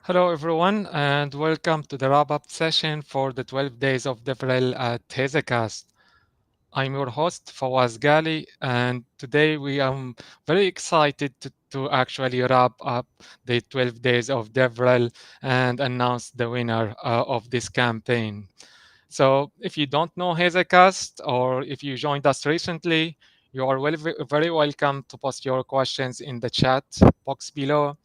Hello, everyone, and welcome to the wrap-up session for the 12 Days of DevRel at Hazelcast. I'm your host, Fawaz Gali, and today we are very excited to actually wrap up the 12 Days of DevRel and announce the winner of this campaign. So, if you don't know Hazelcast or if you joined us recently, you are very welcome to post your questions in the chat box below.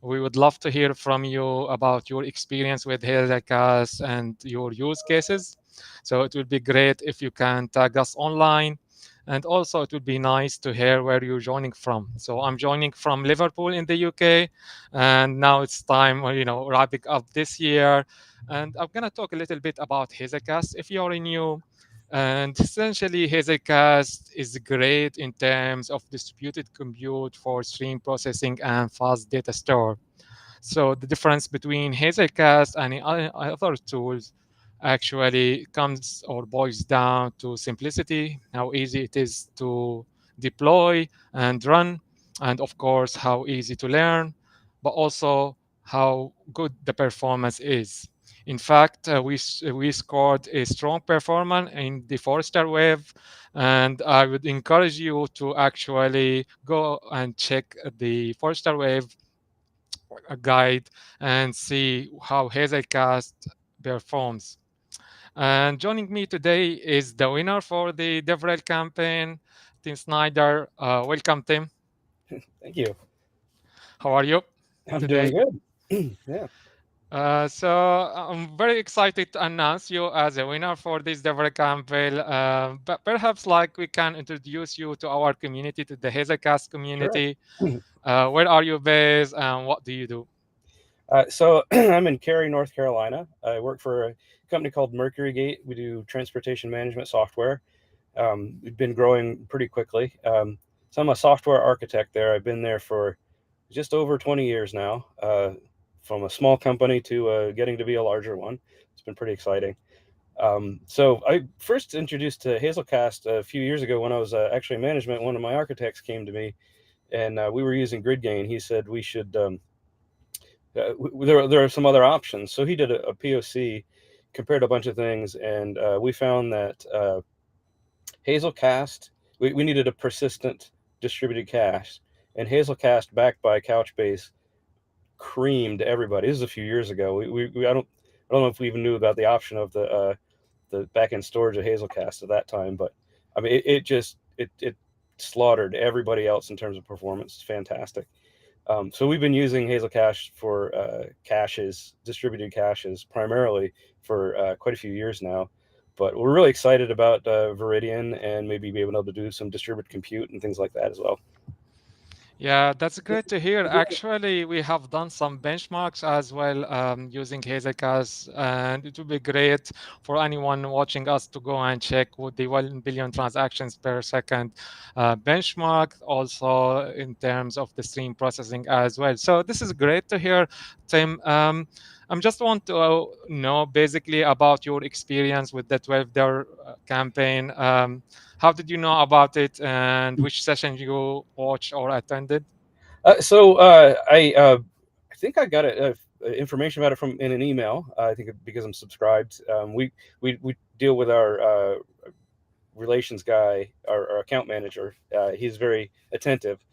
We would love to hear from you about your experience with Hazelcast and your use cases. So, it would be great if you can tag us online. And also, it would be nice to hear where you're joining from. So, I'm joining from Liverpool in the UK, and now it's time, wrapping up this year, and I'm going to talk a little bit about Hazelcast if you're new. And essentially, Hazelcast is great in terms of distributed compute for stream processing and fast data store. So the difference between Hazelcast and other tools actually comes or boils down to simplicity, how easy it is to deploy and run, and of course, how easy to learn, but also how good the performance is. In fact, we scored a strong performance in the Forrester Wave, and I would encourage you to actually go and check the Forrester Wave guide and see how Hazelcast performs. And joining me today is the winner for the DevRel campaign, Tim Snyder. Welcome, Tim. Thank you. How are you I'm doing today? good. Yeah, So I'm very excited to announce you as a winner for this DevRel campaign. But perhaps like we can introduce you to our community, to the Hazelcast sure. community. Where are you based and what do you do? So I'm in Cary, North Carolina. I work for a company called Mercury Gate. We do transportation management software. We've been growing pretty quickly. So I'm a software architect there. I've been there for just over 20 years now, from a small company to getting to be a larger one. It's been pretty exciting. So I first introduced to Hazelcast a few years ago when I was actually in management. One of my architects came to me and we were using grid gain. He said we should there are some other options. So he did a POC, compared a bunch of things, and we found that Hazelcast, we needed a persistent distributed cache, and Hazelcast, backed by Couchbase, creamed everybody. This is a few years ago. I don't know if we even knew about the option of the backend storage of Hazelcast at that time, but I mean it just it slaughtered everybody else in terms of performance. It's fantastic. So we've been using Hazelcache for caches, distributed caches, primarily for quite a few years now. But we're really excited about Viridian and maybe being able to do some distributed compute and things like that as well. Yeah, that's great to hear. Actually, we have done some benchmarks as well using Hazelcast, and it would be great for anyone watching us to go and check with the 1 billion transactions per second benchmark, also in terms of the stream processing as well. So this is great to hear, Tim. I just want to know basically about your experience with the 12-day campaign. How did you know about it, and which session you watched or attended? So I think I got information about it from in an email. I think because I'm subscribed. We deal with our relations guy, our account manager. He's very attentive,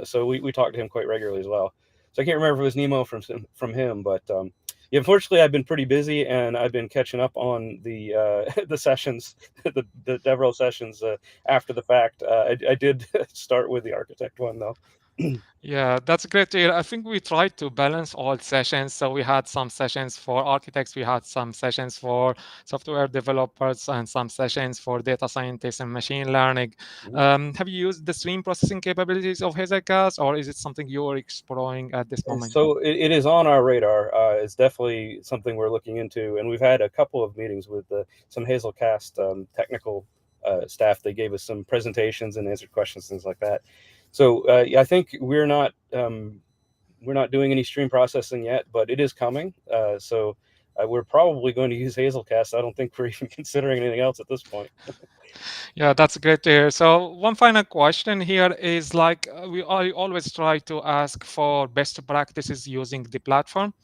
so we talk to him quite regularly as well. So I can't remember if it was an email from him, but yeah, unfortunately, I've been pretty busy and I've been catching up on the the sessions, the DevRel sessions after the fact. I did start with the architect one though. Yeah, that's great to hear. I think we tried to balance all sessions. So we had some sessions for architects, we had some sessions for software developers, and some sessions for data scientists and machine learning. Have you used the stream processing capabilities of Hazelcast, or is it something you're exploring at this moment? So it is on our radar. It's definitely something we're looking into, and we've had a couple of meetings with some Hazelcast technical staff. They gave us some presentations and answered questions, things like that. So yeah, I think we're not doing any stream processing yet, but it is coming. So we're probably going to use Hazelcast. I don't think we're even considering anything else at this point. Yeah, that's great to hear. So one final question here is like I always try to ask for best practices using the platform.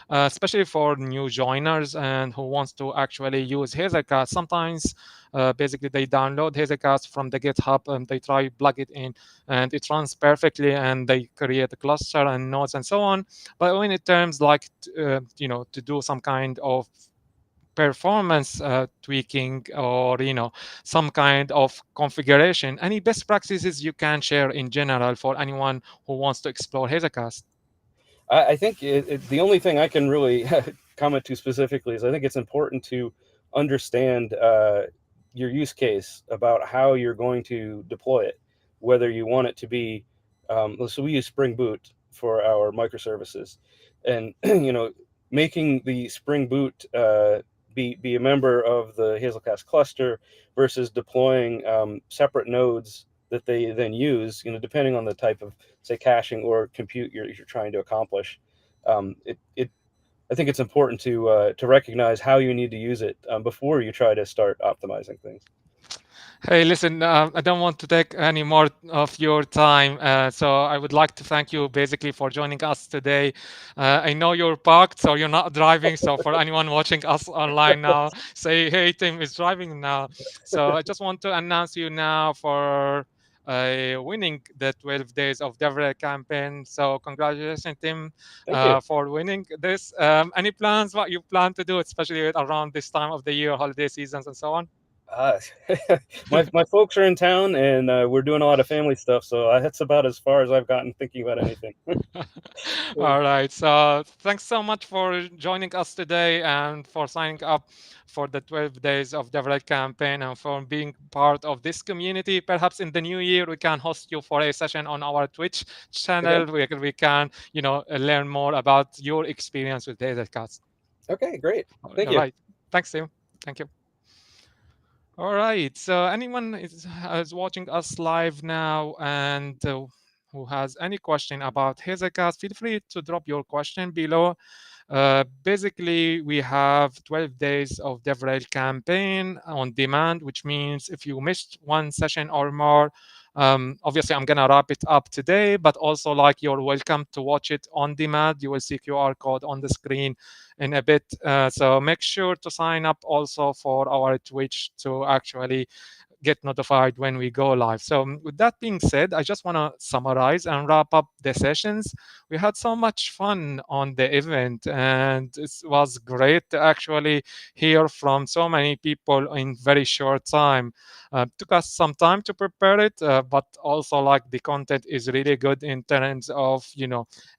especially for new joiners and who wants to actually use Hazelcast. Sometimes, basically, they download Hazelcast from the GitHub and they try plug it in, and it runs perfectly, and they create a cluster and nodes and so on. But when it terms like to do some kind of performance tweaking, or some kind of configuration, any best practices you can share in general for anyone who wants to explore Hazelcast? I think the only thing I can really comment to specifically is I think it's important to understand your use case about how you're going to deploy it, whether you want it to be. So we use Spring Boot for our microservices, and making the Spring Boot be a member of the Hazelcast cluster versus deploying separate nodes that they then use, depending on the type of, say, caching or compute you're trying to accomplish. It I think it's important to recognize how you need to use it before you try to start optimizing things. Hey, listen, I don't want to take any more of your time. So I would like to thank you basically for joining us today. I know you're parked, so you're not driving. So for anyone watching us online now, say, hey, Tim is driving now. So I just want to announce you now for winning the 12 Days of DevRel campaign. So congratulations, Tim, Thank you. for winning this. Any plans, what you plan to do, especially around this time of the year, holiday seasons and so on? Uh, my folks are in town, and we're doing a lot of family stuff, so that's about as far as I've gotten thinking about anything. All right. So thanks so much for joining us today and for signing up for the 12 Days of DevRel campaign and for being part of this community. Perhaps in the new year, we can host you for a session on our Twitch Okay. channel where we can, learn more about your experience with Hazelcast. Okay. Great. Thank All you. right. Thanks, Tim. Thank you. All right. So anyone is watching us live now and who has any question about Hazelcast, feel free to drop your question below. Basically, we have 12 days of DevRel campaign on demand, which means if you missed one session or more, obviously I'm gonna wrap it up today, but also like you're welcome to watch it on demand. You will see QR code on the screen in a bit. So make sure to sign up also for our Twitch to actually get notified when we go live. So, with that being said, I just want to summarize and wrap up the sessions. We had so much fun on the event, and it was great to actually hear from so many people in very short time. Took us some time to prepare it, but also like the content is really good in terms of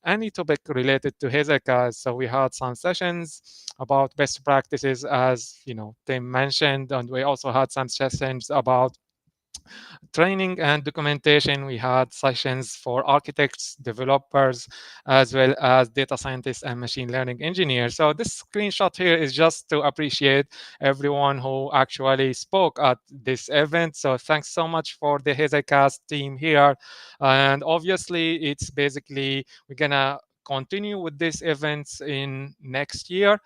any topic related to Hezekiah. So we had some sessions about best practices, as Tim mentioned, and we also had some sessions about training and documentation. We had sessions for architects, developers, as well as data scientists and machine learning engineers. So this screenshot here is just to appreciate everyone who actually spoke at this event. So thanks so much for the Hazelcast team here. And obviously, it's basically we're gonna continue with these events in next year.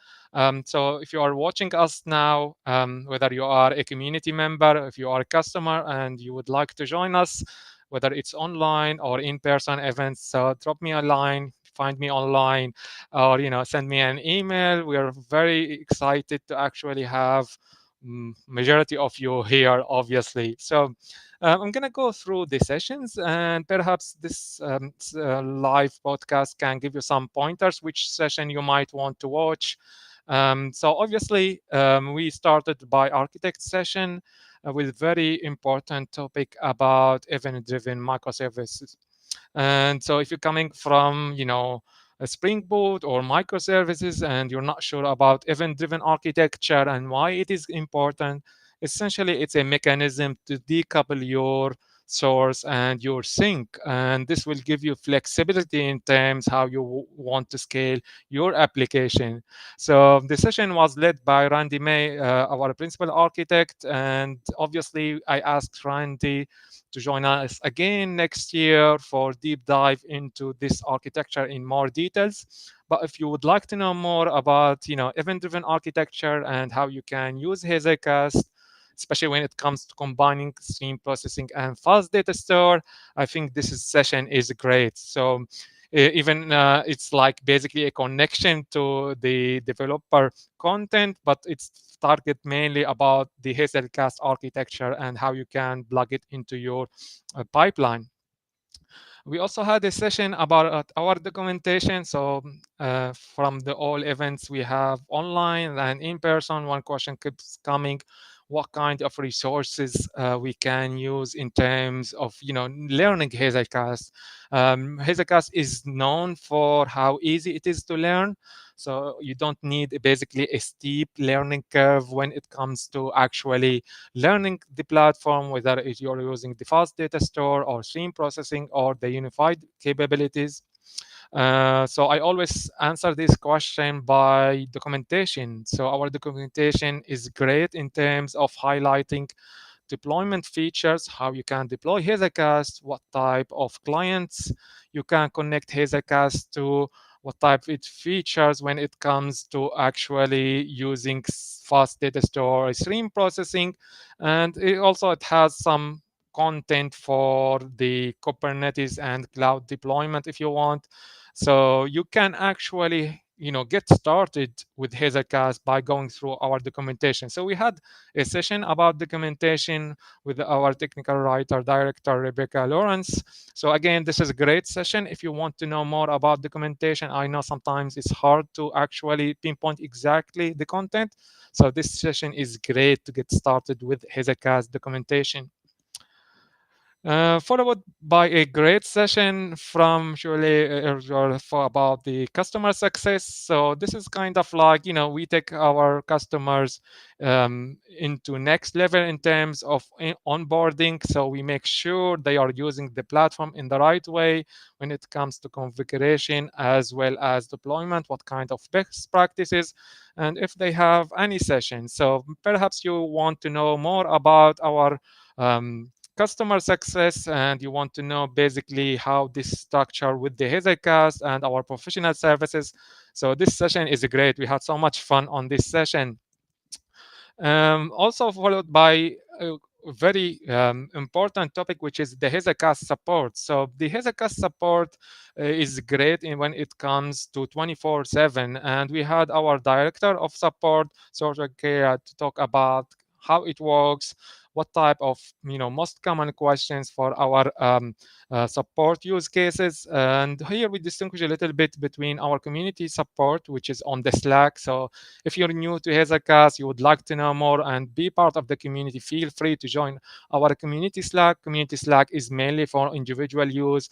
So if you are watching us now, whether you are a community member, if you are a customer and you would like to join us, whether it's online or in-person events, so drop me a line, find me online, or send me an email. We are very excited to actually have majority of you here, obviously. So I'm gonna go through the sessions, and perhaps this live podcast can give you some pointers which session you might want to watch. So obviously, we started by architect session with very important topic about event-driven microservices. And so if you're coming from, a Spring Boot or microservices and you're not sure about event-driven architecture and why it is important, essentially it's a mechanism to decouple your source and your sink. And this will give you flexibility in terms how you want to scale your application. So the session was led by Randy May, our principal architect. And obviously I asked Randy to join us again next year for deep dive into this architecture in more details. But if you would like to know more about, event-driven architecture and how you can use Hazelcast, especially when it comes to combining stream processing and fast data store, I think this session is great. So Even it's like basically a connection to the developer content, but it's target mainly about the Hazelcast architecture and how you can plug it into your pipeline. We also had a session about our documentation. So from the all events we have online and in person, one question keeps coming: what kind of resources we can use in terms of learning Hazelcast. Hazelcast is known for how easy it is to learn, so you don't need basically a steep learning curve when it comes to actually learning the platform, whether you're using the fast data store or stream processing or the unified capabilities. So I always answer this question by documentation. So our documentation is great in terms of highlighting deployment features, how you can deploy Hazelcast, what type of clients you can connect Hazelcast to, what type of features when it comes to actually using fast data store stream processing. And it has some content for the Kubernetes and cloud deployment if you want. So you can actually get started with Hazelcast by going through our documentation. So we had a session about documentation with our technical writer director Rebecca Lawrence. So again, this is a great session if you want to know more about documentation. I know sometimes it's hard to actually pinpoint exactly the content, so this session is great to get started with Hazelcast documentation. Followed by a great session from Julie for about the customer success. So this is kind of like, we take our customers into next level in terms of onboarding. So we make sure they are using the platform in the right way when it comes to configuration as well as deployment, what kind of best practices, and if they have any sessions. So perhaps you want to know more about our customer success and you want to know basically how this structure with the Hazelcast and our professional services. So this session is great. We had so much fun on this session. Also followed by a very important topic, which is the Hazelcast support. So the Hazelcast support is great when it comes to 24/7, and we had our director of support, Sorja Kea, to talk about how it works, what type of most common questions for our support use cases. And here we distinguish a little bit between our community support, which is on the Slack. So if you're new to Hazelcast, you would like to know more and be part of the community, feel free to join our community Slack. Community Slack is mainly for individual use,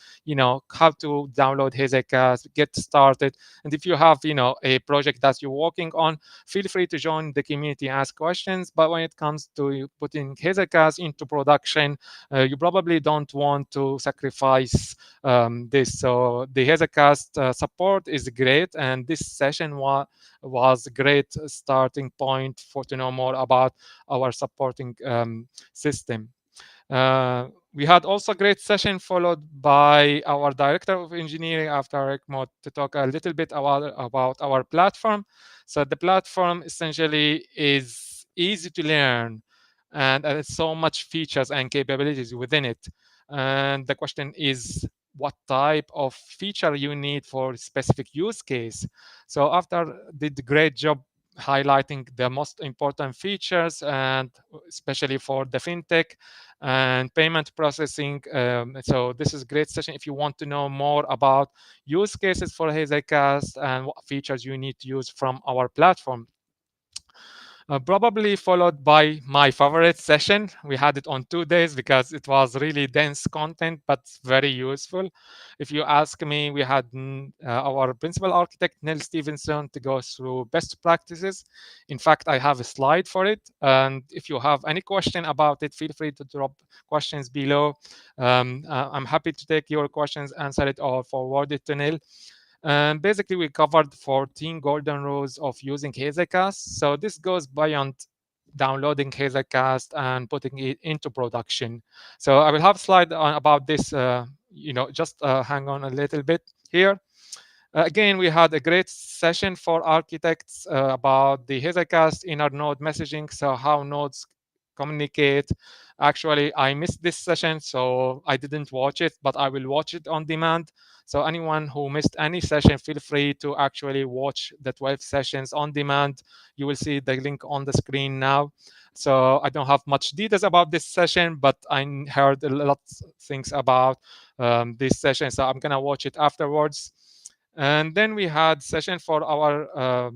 how to download Hazelcast, get started. And if you have, a project that you're working on, feel free to join the community, ask questions. But when it comes to putting Hazelcast into production, you probably don't want to sacrifice this. So the Hazelcast support is great, and this session was a great starting point for to know more about our supporting system. We had also a great session followed by our director of engineering after ECMO to talk a little bit about our platform. So the platform essentially is easy to learn and has so much features and capabilities within it. And the question is what type of feature you need for specific use case. So after did a great job highlighting the most important features, and especially for the fintech and payment processing. So this is a great session if you want to know more about use cases for Hazelcast and what features you need to use from our platform. Probably followed by my favorite session. We had it on 2 days because it was really dense content, but very useful. If you ask me, we had our principal architect, Neil Stevenson, to go through best practices. In fact, I have a slide for it. And if you have any question about it, feel free to drop questions below. I'm happy to take your questions, answer it, or forward it to Neil. And basically, we covered 14 golden rules of using Hazelcast. So this goes beyond downloading Hazelcast and putting it into production. So I will have a slide on about this. Just hang on a little bit here. Again, we had a great session for architects about the Hazelcast inner node messaging. So how nodes communicate. Actually, I missed this session, so I didn't watch it, but I will watch it on demand. So anyone who missed any session, feel free to actually watch the 12 sessions on demand. You will see the link on the screen now. So I don't have much details about this session, but I heard a lot of things about this session, so I'm gonna watch it afterwards. And then we had session for our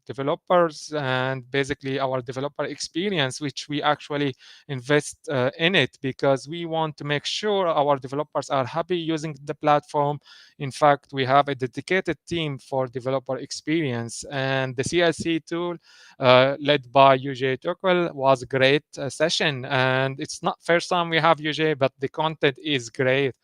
developers and basically our developer experience, which we actually invest in it because we want to make sure our developers are happy using the platform. In fact, we have a dedicated team for developer experience, and the CLC tool led by UJ Tuchel was a great session. And it's not first time we have UJ, but the content is great.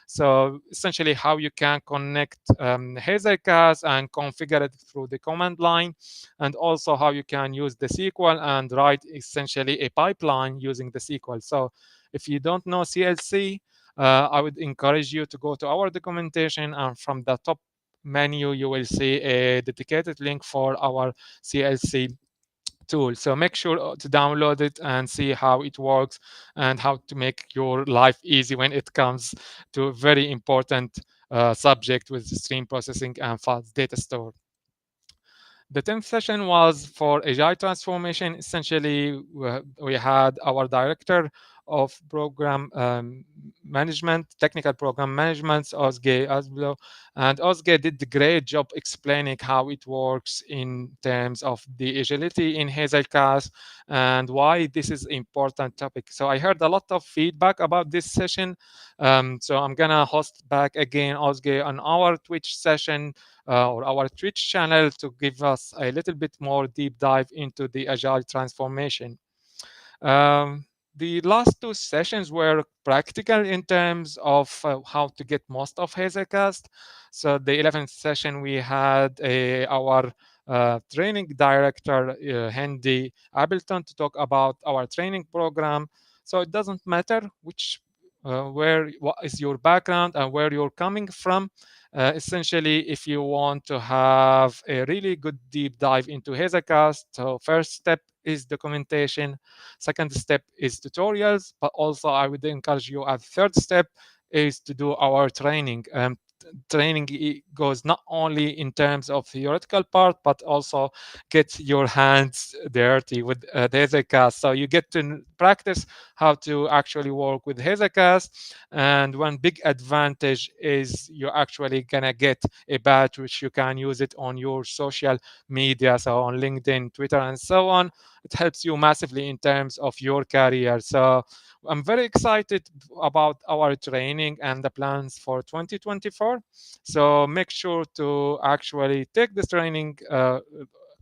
So essentially how you can connect Hazelcast and configure it through the command line, and also how you can use the SQL and write essentially a pipeline using the SQL. So if you don't know CLC, I would encourage you to go to our documentation, and from the top menu, you will see a dedicated link for our CLC tool. So make sure to download it and see how it works and how to make your life easy when it comes to a very important subject with stream processing and fast data store. The 10th session was for agile transformation. Essentially, we had our director of program management, technical program management, Ozge Asblo, and Ozge did a great job explaining how it works in terms of the agility in Hazelcast and why this is important topic. So I heard a lot of feedback about this session. So I'm gonna host back again Ozge on our Twitch session or our Twitch channel to give us a little bit more deep dive into the agile transformation. Um, the last two sessions were practical in terms of how to get most of Hazelcast. So the 11th session we had our training director, Hendy Ableton, to talk about our training program. So it doesn't matter what is your background and where you're coming from. Essentially, if you want to have a really good deep dive into Hazelcast, so first step is documentation. Second step is tutorials, but also I would encourage you at third step is to do our training. Training goes not only in terms of theoretical part, but also get your hands dirty with the Hazelcast. So you get to practice how to actually work with Hazelcast. And one big advantage is you're actually gonna get a badge which you can use it on your social media, so on LinkedIn, Twitter, and so on. It helps you massively in terms of your career. So I'm very excited about our training and the plans for 2024. So make sure to actually take this training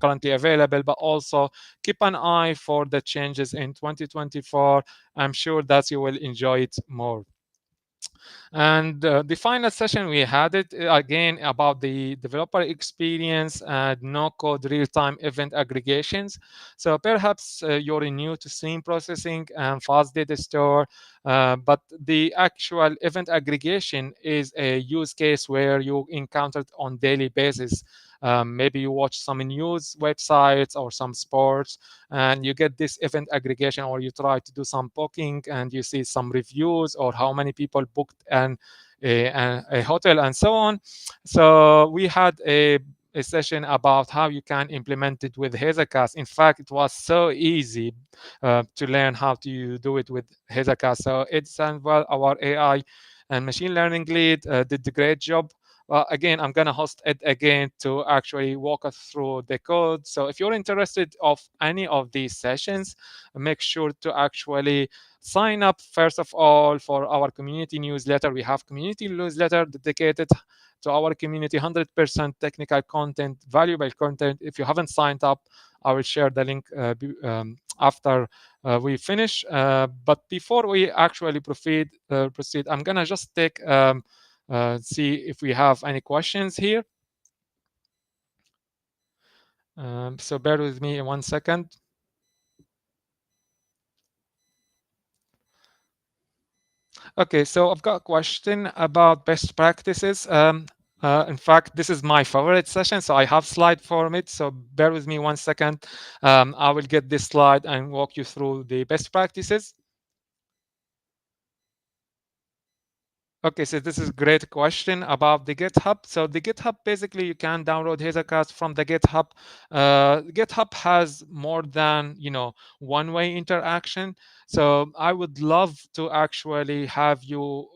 currently available, but also keep an eye for the changes in 2024. I'm sure that you will enjoy it more. And the final session we had it again about the developer experience and no code real time event aggregations. So perhaps you're new to stream processing and fast data store, but the actual event aggregation is a use case where you encounter it on daily basis. Maybe you watch some news websites or some sports, and you get this event aggregation, or you try to do some booking and you see some reviews or how many people booked a hotel and so on. So we had a session about how you can implement it with Hazelcast. In fact, it was so easy to learn how to do it with Hazelcast. So it's and well, our AI and machine learning lead did a great job. Again, I'm gonna host it again to actually walk us through the code. So if you're interested of any of these sessions, make sure to actually sign up first of all for our community newsletter. We have community newsletter dedicated to our community, 100% technical content, valuable content. If you haven't signed up, I will share the link after we finish. But before we actually proceed, I'm gonna just take see if we have any questions here. So bear with me 1 second. Okay, so I've got a question about best practices. In fact, this is my favorite session, so I have slide for it. So bear with me 1 second. I will get this slide and walk you through the best practices. Okay, so this is a great question about the GitHub. So the GitHub, basically, you can download Hazelcast from the GitHub. GitHub has more than one-way interaction. So I would love to actually have you,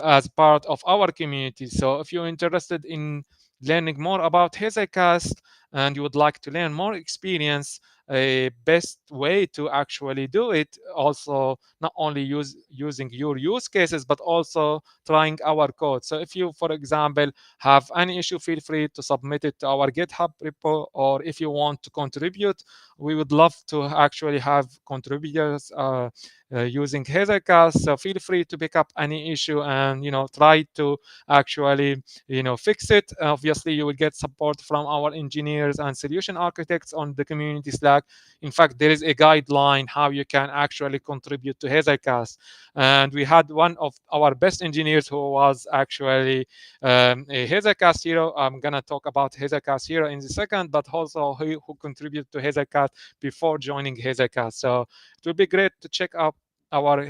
as part of our community. So if you're interested in learning more about Hazelcast and you would like to learn more experience, a best way to actually do it, also not only using your use cases but also trying our code. So if you, for example, have any issue, feel free to submit it to our GitHub repo, or if you want to contribute, we would love to actually have contributors using Hazelcast. So feel free to pick up any issue and try to actually fix it. Obviously you will get support from our engineers and solution architects on the community Slack. In fact, there is a guideline how you can actually contribute to Hazelcast. And we had one of our best engineers who was actually a Hazelcast hero. I'm going to talk about Hazelcast hero in a second, but also who contributed to Hazelcast before joining Hazelcast. So it will be great to check out our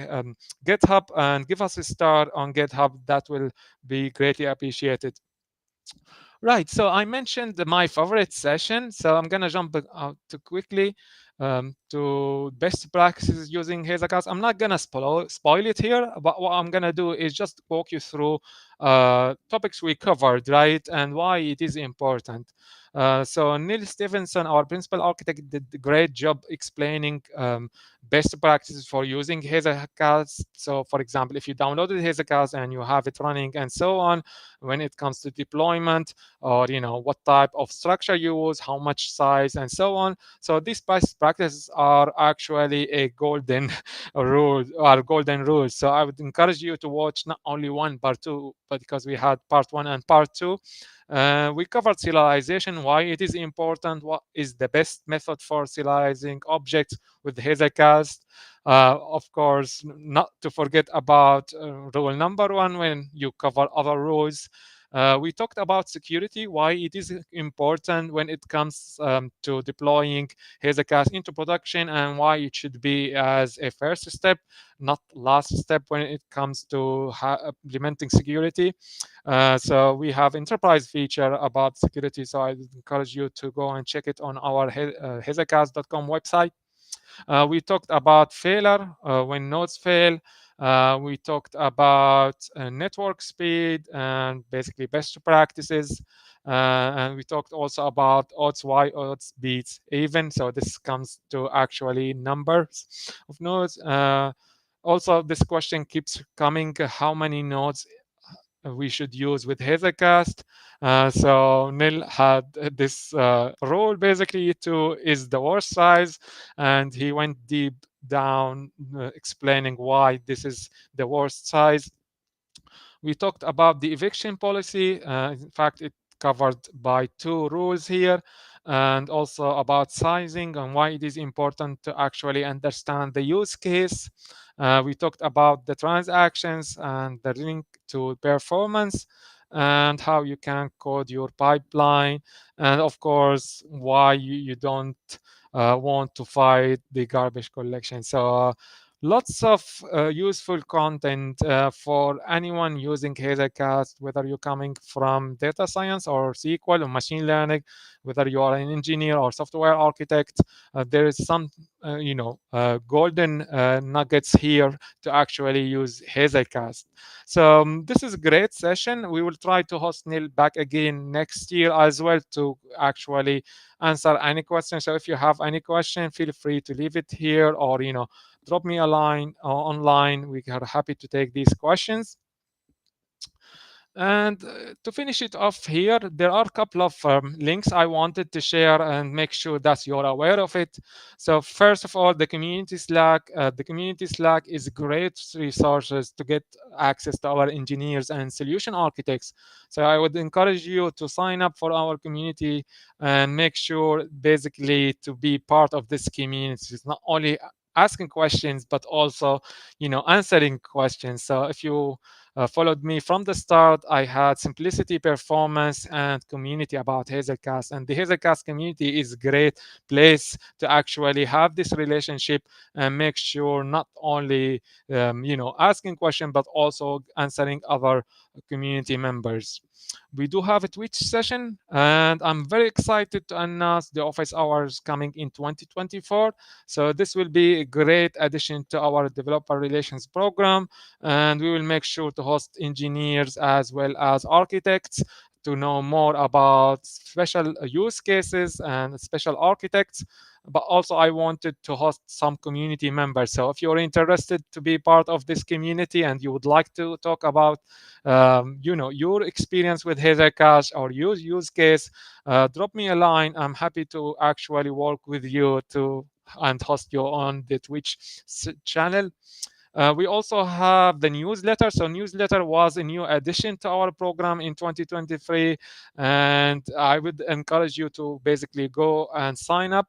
GitHub and give us a star on GitHub. That will be greatly appreciated. Right. So I mentioned my favorite session. So I'm gonna jump out too quickly to best practices using Hazelcast. I'm not gonna spoil it here, but what I'm gonna do is just walk you through topics we covered, right, and why it is important. So Neil Stevenson, our principal architect, did a great job explaining best practices for using Hazelcast. So, for example, if you downloaded Hazelcast and you have it running and so on, when it comes to deployment, or what type of structure you use, how much size, and so on. So these best practices are actually a golden rule, or golden rules. So I would encourage you to watch not only one part two, but because we had part one and part two. We covered serialization, why it is important, what is the best method for serializing objects with Hazelcast. Of course, not to forget about rule number one when you cover other rules. We talked about security, why it is important when it comes to deploying Hazelcast into production, and why it should be as a first step, not last step when it comes to implementing security. So we have enterprise feature about security. So I encourage you to go and check it on our hazelcast.com website. We talked about failure when nodes fail. We talked about network speed and basically best practices. And we talked also about odds, why odds beats even. So this comes to actually numbers of nodes. Also, this question keeps coming: how many nodes we should use with Hazelcast? So Neil had this rule basically to is the worst size, and he went deep down explaining why this is the worst size. We talked about the eviction policy. In fact, it covered by two rules here, and also about sizing and why it is important to actually understand the use case. We talked about the transactions and the link to performance, and how you can code your pipeline, and of course why you don't want to fight the garbage collection. So lots of useful content for anyone using Hazelcast, whether you're coming from data science or SQL or machine learning, whether you are an engineer or software architect. There is some, golden nuggets here to actually use Hazelcast. So this is a great session. We will try to host Neil back again next year as well to actually answer any questions. So if you have any question, feel free to leave it here, or drop me a line online. We are happy to take these questions. And to finish it off here, there are a couple of links I wanted to share and make sure that you're aware of it. So first of all, the community Slack. The community Slack is great resources to get access to our engineers and solution architects. So I would encourage you to sign up for our community and make sure basically to be part of this community. It's not only asking questions, but also answering questions. So if you followed me from the start, I had simplicity, performance, and community about Hazelcast. And the Hazelcast community is a great place to actually have this relationship and make sure not only asking questions but also answering other community members. We do have a Twitch session, and I'm very excited to announce the office hours coming in 2024. So this will be a great addition to our developer relations program, and we will make sure to host engineers as well as architects to know more about special use cases and special architects. But also, I wanted to host some community members. So, if you're interested to be part of this community and you would like to talk about, your experience with Hazelcast or use case, drop me a line. I'm happy to actually work with you to and host you on the Twitch channel. We also have the newsletter. So newsletter was a new addition to our program in 2023, and I would encourage you to basically go and sign up.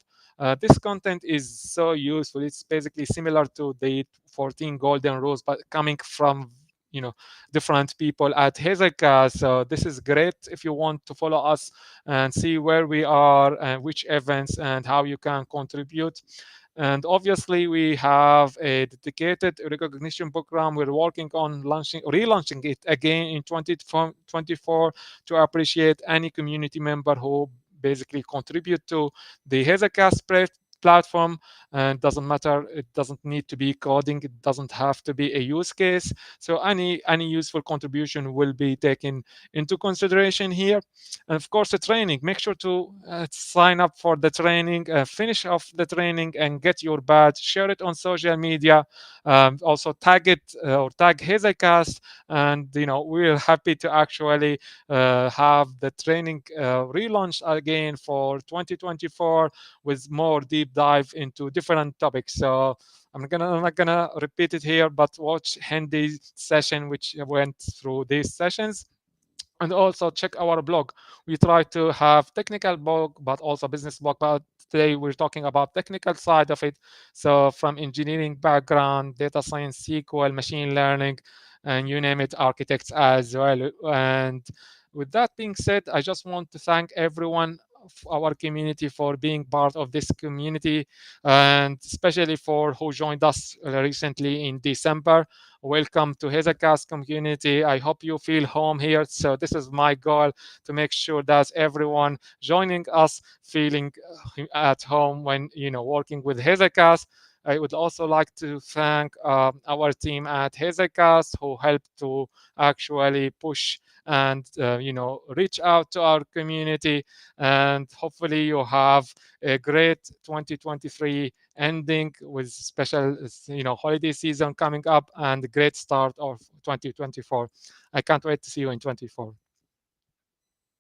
This content is so useful. It's basically similar to the 14 golden rules, but coming from different people at Hezekiah. So this is great if you want to follow us and see where we are and which events and how you can contribute. And obviously, we have a dedicated recognition program. We're working on relaunching it again in 2024 to appreciate any community member who basically contribute to the Hazelcast platform. And doesn't matter, it doesn't need to be coding, it doesn't have to be a use case. So any useful contribution will be taken into consideration here. And of course, the training, make sure to sign up for the training, finish off the training and get your badge, share it on social media, also tag it or tag Hazelcast. And we're happy to actually have the training relaunch again for 2024 with more deep dive into different topics. So I'm not gonna repeat it here, but watch Hendy's session, which went through these sessions. And also check our blog. We try to have technical blog but also business blog, but today we're talking about technical side of it. So from engineering background, data science, SQL, machine learning, and you name it, architects as well. And with that being said, I just want to thank everyone of our community for being part of this community, and especially for who joined us recently in December. Welcome to Hazelcast community. I hope you feel home here. So this is my goal, to make sure that everyone joining us feeling at home when working with Hazelcast. I would also like to thank our team at Hazelcast who helped to actually push and reach out to our community. And hopefully you have a great 2023 ending with special holiday season coming up and a great start of 2024. I can't wait to see you in 24.